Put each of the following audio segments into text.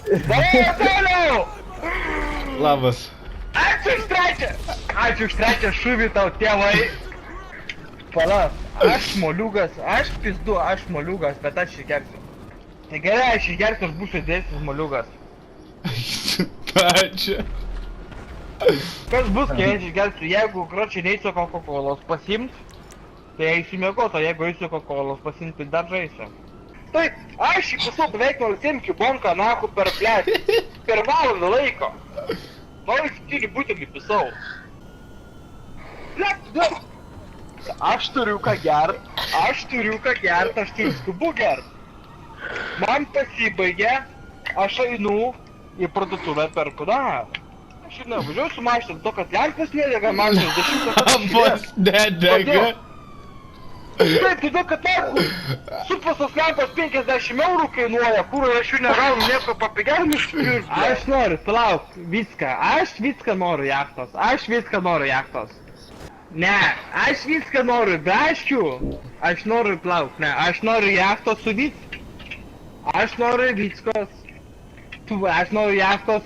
Toliau! Labas. Ačiū už trečią šūvį tau, tėvai. Pala, aš moliugas, aš pizdu, aš moliugas, bet aš išgersiu. Tai gerai, aš išgersiu, aš būsiu dėsis moliugas. Ačiū. Kas bus, kai aš išgersiu, jeigu kročiai neįsiu Coca-Colos pasimt, tai eisiu mėgot, o jeigu eisiu Coca-Colos pasimt, tai dar žaisiu. Tai aš įpusau beveik 07 bonką nahu per valandą laiko. 0,7 butelį pisau. Aš turiu ką gert, aš tai skubu gert. Man pasibaigė, aš einu į parduotuvę perku dar. Aš ir nevažiuoju su mašina, to kad lempas nedega mašinas 10 kartų. Lempas nedega. Taip, todėl kad nahu, supasas lempas 50 eurų kainuoja, kur aš jų negaunu nieko papigiau išpirkti. Aš noriu, palauk, viską, aš viską noriu jachtos, Ne, aš viską noriu, braškių. Aš noriu, palauk, ne, aš noriu jachtos su viską. Aš noriu viskos. Aš noriu jachtos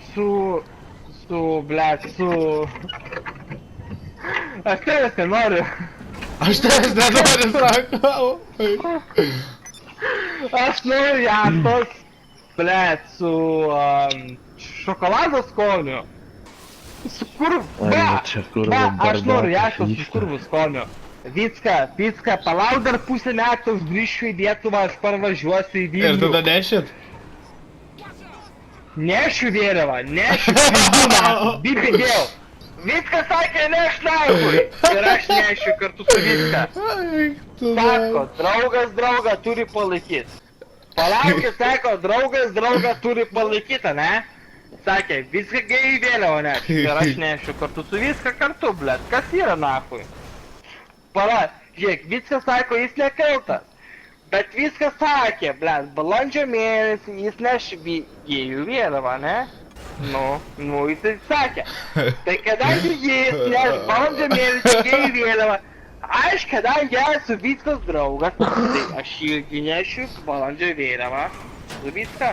Aš tavęs nenoriu. Aš tavęs nenoriu, sakau. Aš noriu jachtos, su šokolado skoniu. Su kurvu, aš noriu jachtos su kurvu skoniu. Viską, palauk dar pusę metų, aš grįšiu į Lietuvą, aš parvažiuosiu į Vilnių. Ir tada nešit? Nešiu vėliavą, bipidėjau. Viską sakė, neš nahui. Ir aš nešiu kartu su viską. Sako, draugas draugą turi palaikyti. Palaukit, sako, draugas draugą turi palaikyti, ne? Sakė, viską gėjai vėliavą nešiu. Ir aš nešiu kartu su viską kartu, blėt. Kas yra nahui? Pala, žiūrėk, viskas sako, jis nekaltas. Bet viskas sakė, blėt, balandžio mėnesį jis neši gėjų vėliavą, ne? Nu, jis sakė. Tai kadangi jis nes balandžio mėnesį gėjų vėliavą, aš kadangi esu viskas draugas, tai aš irgi nešiu balandžio vėliavą. Su viską.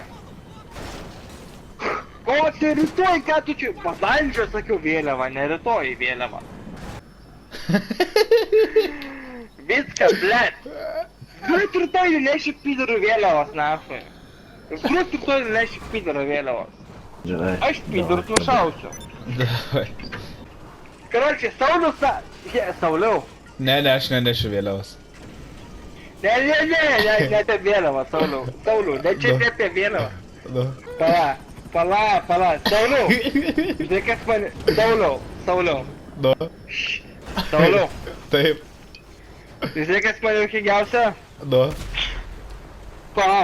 Ko tai rytoj, ką tu čia? Balandžio sakiau vėliavą, ne rytoj vėliavą. Viską, blėt. Grūt rytoj neši pidorų vėliavos, nahui. Grūt rytoj neši pidorų vėliavos. Aš pidorus nušausiu. Karočią, Sauliau. Ne, aš nenešiu vėliavos. Ne apie vėliavą, Sauliau, ne čia apie vėliavą. Pala, Sauliau. Žinai, kas man... Sauliau. Sauliau. Taip. Žinai, kas man juokingiausia? Pala,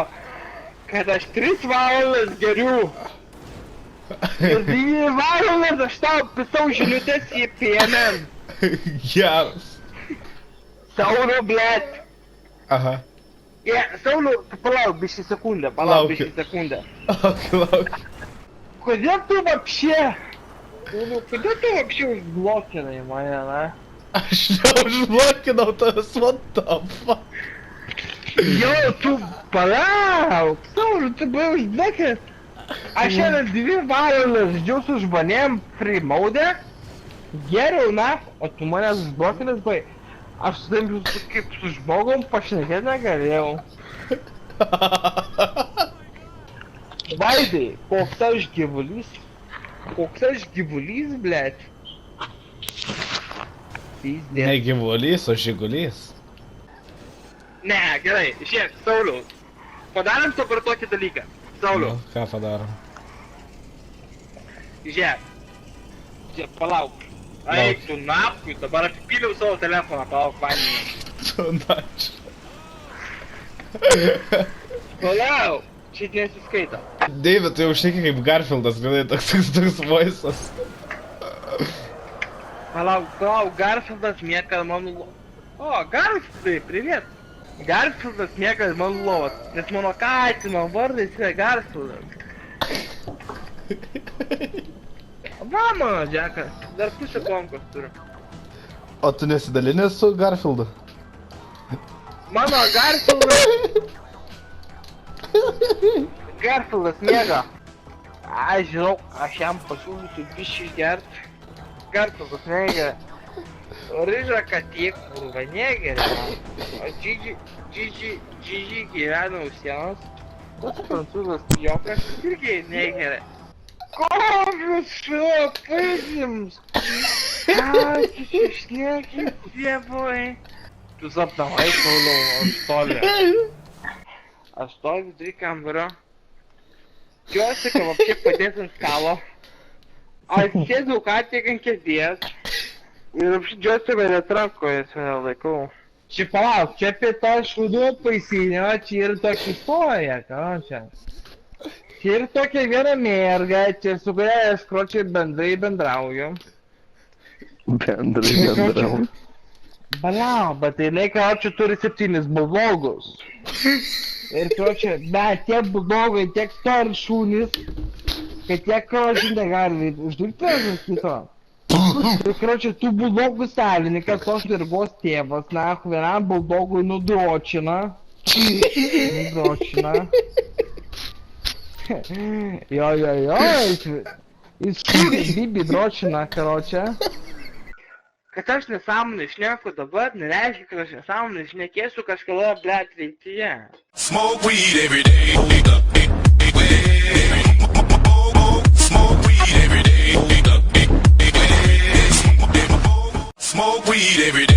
kad aš 3 valandas geriu. Ir 2 valandas aš tau pisau žinutės į PNN. Geras. Sauliau, blėt. Aha. Sauliau, palauk bišį sekundę, Lauk. Kodėl tu vapšė? Kodėl tu vapšė užblokinai mane, ne? Aš neužblokinau tavęs, what the fuck? Jo, tu palauk. Sauliau, tu buvai užblokinai. Aš šiandien 2 valandas ždžiau su žmonėm primaudę. Geriau, na, o tu manęs užblokinas, bai. Aš su tavim kaip su žmogum pašnekėt negalėjau. Vaidai, koks aš gyvulys, blėt. Ne gyvulys, o žigulys. Ne, gerai, žiūrėk, Sauliau. Padarom dabar tokį dalyką. Sauliau. Ką padarom? Žiūrėk, palauk. Eik tu napkui, dabar apipyliau savo telefoną, palauk vandenį. Tu načiu. Palauk, šit nesiskaito. David, tu jau šneki kaip Garfieldas, galai toks voice'as. Palauk, Garfieldas mieka man lovą. O, Garfieldai, привет. Garfieldas mieka man lovą, nes mano katino vardas yra Garfieldas. Va, mano džekas, dar pusę konkos turiu. O tu nesidalinęs su Garfieldu? Mano Garfieldas miega. Aš žinau, aš jam pasiūlysiu bišį gert. Kartu, kad negeria. Ryža katė, kurva, negeria. O Gigi gyvena už sienos. Tas prancūzas jokas irgi negeria. Kokius šio paėdims? Ką tu šneki, dievoj? Tu sapnavai, Pauliau, aš stoviu vidury kambario. Tikiuosi, kad вообще padės ant stalo. Aš sėdau ką tik ant kėdės. Ir apšidžiuosi mane rankoje, mane laikau. Čia palauk, čia apie tą šūdų paisinio, čia ir tokia istorija, ką čia. Čia ir tokia viena merga, čia su kuria aš kročiai bendrai bendrauju. Bendrai bendrauju. Palauk, bet jinai kročiai turi 7 buldogus. Ir kročiai, bet tie buldogai tiek stori šūnis, kad tie kročiai negali uždirbti ar kito. Ir kročiai, tų buldogų savininkas, tos virgos tėvas, nahu, vienam buldogui nudročina. Jo, jis šūdis bibi dročina, karočią. Kad aš nesąmonį šneku dabar, nereiškia, kad aš nesąmonį šnekėsiu kažkada, blet, ateityje. Smoke weed every day. Smoke weed every day. Smoke weed every day.